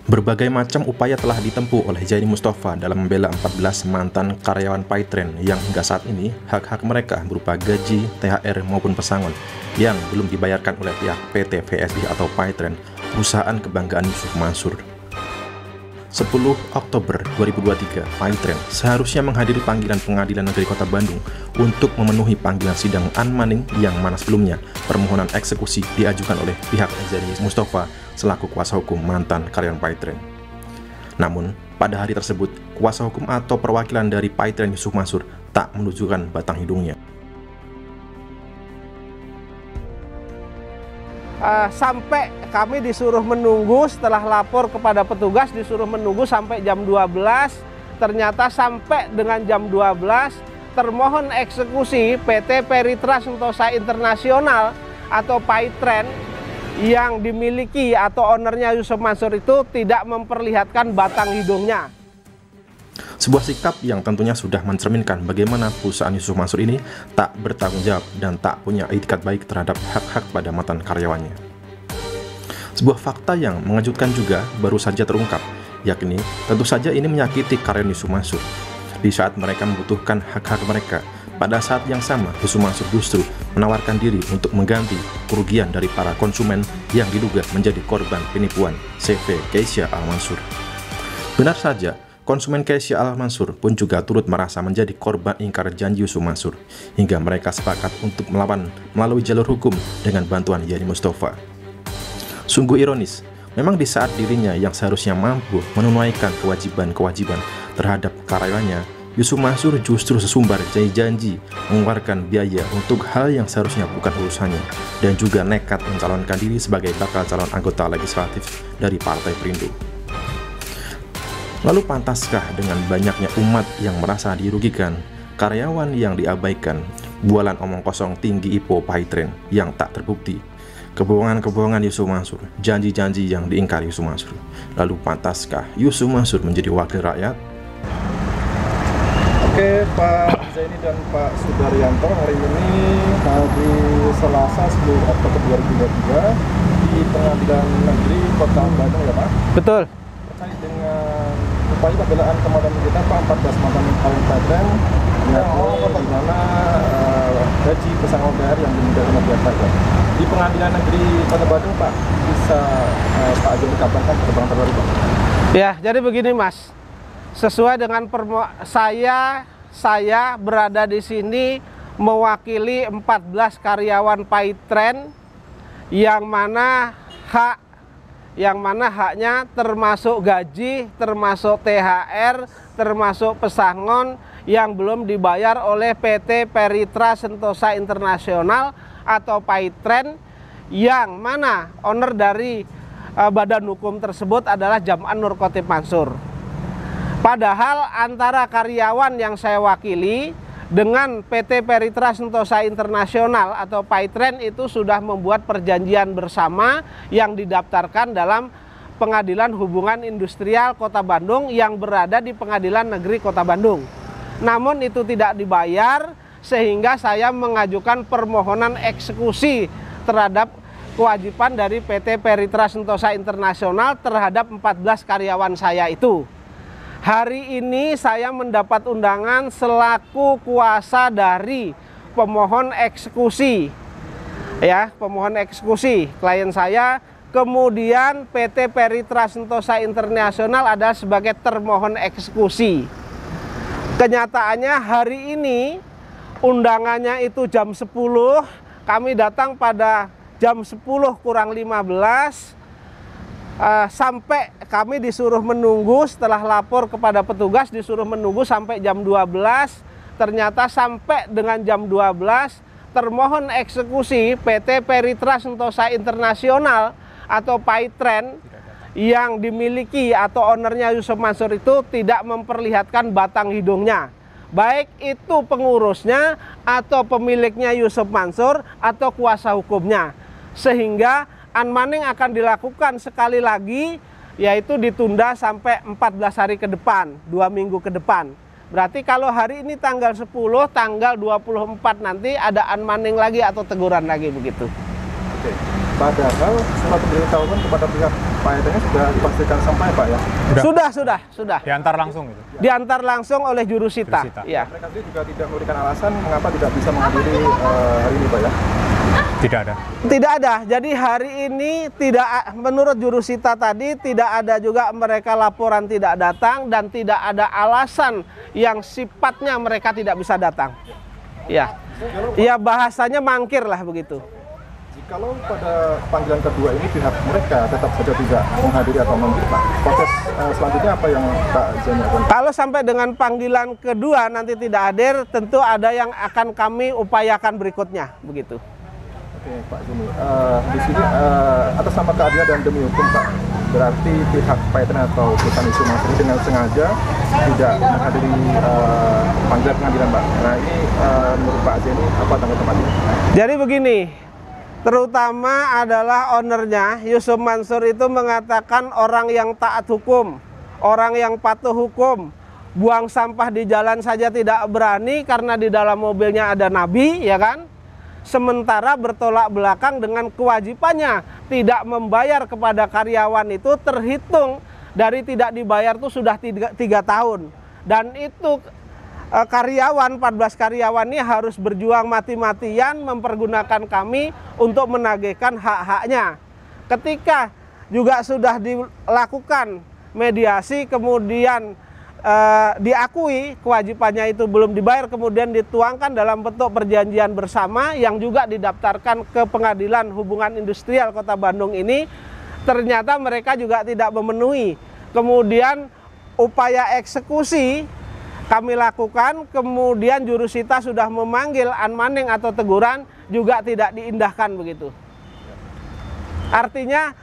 Berbagai macam upaya telah ditempuh oleh Zaini Mustafa dalam membela 14 mantan karyawan Paytren yang hingga saat ini hak-hak mereka berupa gaji, THR maupun pesangon yang belum dibayarkan oleh pihak PT VSI atau Paytren, perusahaan kebanggaan Yusuf Mansur. 10 Oktober 2023, Paytren seharusnya menghadiri panggilan Pengadilan Negeri Kota Bandung untuk memenuhi panggilan sidang Anmaning yang mana sebelumnya permohonan eksekusi diajukan oleh pihak Zaini Mustafa selaku kuasa hukum mantan karyawan Paytren. Namun, pada hari tersebut, kuasa hukum atau perwakilan dari Paytren Yusuf Mansur tak menunjukkan batang hidungnya. Sampai kami disuruh menunggu setelah lapor kepada petugas, disuruh menunggu sampai jam 12. Ternyata sampai dengan jam 12 termohon eksekusi PT Peritra Sentosa Internasional atau Paytren yang dimiliki atau ownernya Yusuf Mansur itu tidak memperlihatkan batang hidungnya. Sebuah sikap yang tentunya sudah mencerminkan bagaimana perusahaan Yusuf Mansur ini tak bertanggung jawab dan tak punya itikat baik terhadap hak-hak pada mantan karyawannya. Sebuah fakta yang mengejutkan juga baru saja terungkap, yakni tentu saja ini menyakiti karyawan Yusuf Mansur. Di saat mereka membutuhkan hak-hak mereka, pada saat yang sama Yusuf Mansur justru menawarkan diri untuk mengganti kerugian dari para konsumen yang diduga menjadi korban penipuan CV Keisha Al-Mansur. Benar saja, konsumen Keisha Al-Mansur pun juga turut merasa menjadi korban ingkar janji Yusuf Mansur, hingga mereka sepakat untuk melawan melalui jalur hukum dengan bantuan Zaini Mustafa. Sungguh ironis, memang di saat dirinya yang seharusnya mampu menunaikan kewajiban-kewajiban terhadap karyawannya, Yusuf Mansur justru sesumbar janji mengeluarkan biaya untuk hal yang seharusnya bukan urusannya, dan juga nekat mencalonkan diri sebagai bakal calon anggota legislatif dari Partai Perindo. Lalu pantaskah dengan banyaknya umat yang merasa dirugikan, karyawan yang diabaikan, bualan omong kosong tinggi IPO Paytren yang tak terbukti, kebohongan-kebohongan Yusuf Mansur, janji-janji yang diingkari Yusuf Mansur? Lalu pantaskah Yusuf Mansur menjadi wakil rakyat? Oke, Pak Zaini dan Pak Sudaryanto, hari ini hari Selasa 10 Oktober 2023 di Pengadilan Negeri Kota Bandung, ya Pak? Betul. Terkait dengan upaya pembelaan kemarin kita Pak, 14 mantan karyawan Paytren di mana gaji pesangon THR yang diminta pihak Paytren. Di Pengadilan Negeri Kota Bandung, Pak, bisa Pak Zaini kabarkan perkembangan terbaru, Pak? Ya, jadi begini Mas. Sesuai dengan saya berada di sini mewakili 14 karyawan Paytren yang mana haknya termasuk gaji, termasuk THR, termasuk pesangon yang belum dibayar oleh PT Peritra Sentosa Internasional atau Paytren, yang mana owner dari badan hukum tersebut adalah Jam'an Nur Kotip Mansur. Padahal antara karyawan yang saya wakili dengan PT Peritra Sentosa Internasional atau Paytren itu sudah membuat perjanjian bersama yang didaftarkan dalam Pengadilan Hubungan Industrial Kota Bandung yang berada di Pengadilan Negeri Kota Bandung. Namun itu tidak dibayar, sehingga saya mengajukan permohonan eksekusi terhadap kewajiban dari PT Peritra Sentosa Internasional terhadap 14 karyawan saya itu. Hari ini saya mendapat undangan selaku kuasa dari pemohon eksekusi, ya, pemohon eksekusi klien saya. Kemudian PT Peritra Sentosa Internasional ada sebagai termohon eksekusi. Kenyataannya hari ini undangannya itu jam 10, kami datang pada jam 10 kurang 15. Sampai kami disuruh menunggu setelah lapor kepada petugas, disuruh menunggu sampai jam 12. Ternyata sampai dengan jam 12 termohon eksekusi PT Peritra Sentosa Internasional atau Paytren yang dimiliki atau ownernya Yusuf Mansur itu tidak memperlihatkan batang hidungnya, baik itu pengurusnya atau pemiliknya Yusuf Mansur atau kuasa hukumnya, sehingga Anmaning akan dilakukan sekali lagi, yaitu ditunda sampai 14 hari ke depan, 2 minggu ke depan. Berarti kalau hari ini tanggal 10, tanggal 24 nanti ada Anmaning lagi atau teguran lagi begitu. Oke. Padahal surat pemberitahuan kepada pihak PAETN sudah dipastikan sampai Pak ya? Sudah. Diantar langsung gitu? Diantar langsung oleh jurusita. Ya. Mereka sendiri juga tidak memberikan alasan mengapa tidak bisa menghadiri hari ini Pak ya? Tidak ada. Jadi hari ini tidak, menurut jurusita tadi tidak ada juga mereka laporan tidak datang dan tidak ada alasan yang sifatnya mereka tidak bisa datang. Ya, ya bahasanya mangkir lah begitu. Jikalau pada panggilan kedua ini pihak mereka tetap saja tidak menghadiri atau mangkir Pak, proses selanjutnya apa yang Pak Zeni lakukan? Kalau sampai dengan panggilan kedua nanti tidak hadir, tentu ada yang akan kami upayakan berikutnya begitu. Oke Pak Zeni, di sini atas nama keadilan dan demi hukum Pak, berarti pihak PAETN atau perusahaan Yusuf Mansur dengan sengaja tidak menghadiri panggilan pengadilan Pak. Nah ini menurut Pak Zeni apa tanggapan Pak Zeni? Jadi begini, terutama adalah ownernya Yusuf Mansur itu mengatakan orang yang taat hukum, orang yang patuh hukum, buang sampah di jalan saja tidak berani karena di dalam mobilnya ada Nabi, ya kan? Sementara bertolak belakang dengan kewajibannya tidak membayar kepada karyawan itu terhitung dari tidak dibayar itu sudah 3 tahun. Dan itu karyawan, 14 karyawan ini harus berjuang mati-matian mempergunakan kami untuk menagihkan hak-haknya. Ketika juga sudah dilakukan mediasi kemudian diakui kewajibannya itu belum dibayar, kemudian dituangkan dalam bentuk perjanjian bersama yang juga didaftarkan ke Pengadilan Hubungan Industrial Kota Bandung ini, ternyata mereka juga tidak memenuhi. Kemudian upaya eksekusi kami lakukan, kemudian jurusita sudah memanggil unmanning atau teguran juga tidak diindahkan begitu. Artinya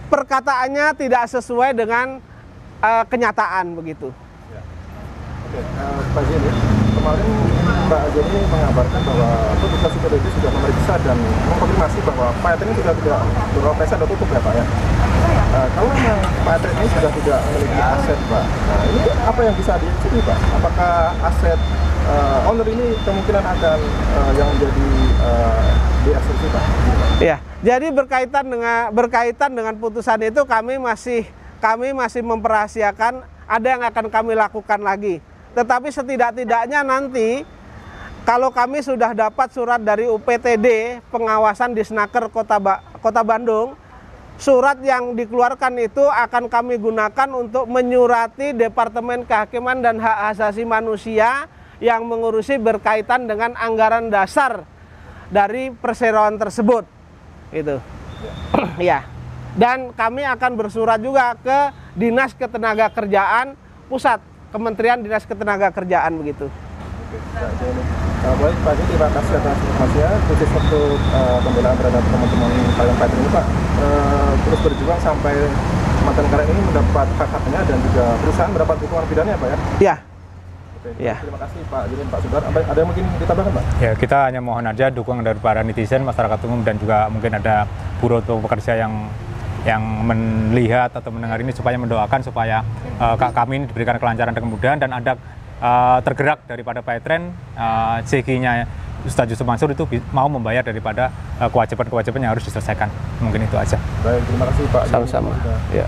perkataannya tidak sesuai dengan kenyataan begitu. Ya. Oke, Pak Zeni, kemarin Mbak Zeni mengabarkan bahwa petugas IPDJ sudah memeriksa dan mengkonfirmasi bahwa PAETN ini sudah tidak beroperasi atau tutup ya Pak ya. Kalau memang PAETN ini sudah tidak memiliki aset Pak, nah ini apa yang bisa diikuti Pak? Apakah aset owner ini kemungkinan akan yang menjadi dieksekusi Pak? Iya, jadi berkaitan dengan putusan itu kami masih memperahasiakan, ada yang akan kami lakukan lagi. Tetapi setidak-tidaknya nanti kalau kami sudah dapat surat dari UPTD pengawasan Disnaker Kota Bandung, surat yang dikeluarkan itu akan kami gunakan untuk menyurati Departemen Kehakiman dan Hak Asasi Manusia yang mengurusi berkaitan dengan anggaran dasar dari perseroan tersebut. Gitu. Ya. Dan kami akan bersurat juga ke Dinas Ketenagakerjaan Pusat, Kementerian Dinas Ketenagakerjaan begitu. Baik Pak Zeni, terima kasih atas informasinya, khusus untuk pembelaan terhadap teman-teman kalian PAETN ini Pak. Terus berjuang sampai mantan karyawan ini mendapat hak-haknya dan juga perusahaan mendapat hukuman pidana ya Pak ya? Iya. Ya. Terima kasih Pak Zeni, Pak Sudar. Ada yang mungkin ditambahkan Pak? Ya, kita hanya mohon aja dukungan dari para netizen, masyarakat umum, dan juga mungkin ada buruh atau pekerja yang melihat atau mendengar ini supaya mendoakan supaya kami ini diberikan kelancaran dan kemudahan dan ada tergerak daripada PAETN, CG-nya Ustadz Yusuf Mansur itu mau membayar daripada kewajiban-kewajiban yang harus diselesaikan. Mungkin itu aja. Baik, terima kasih Pak. Sama-sama. Ya.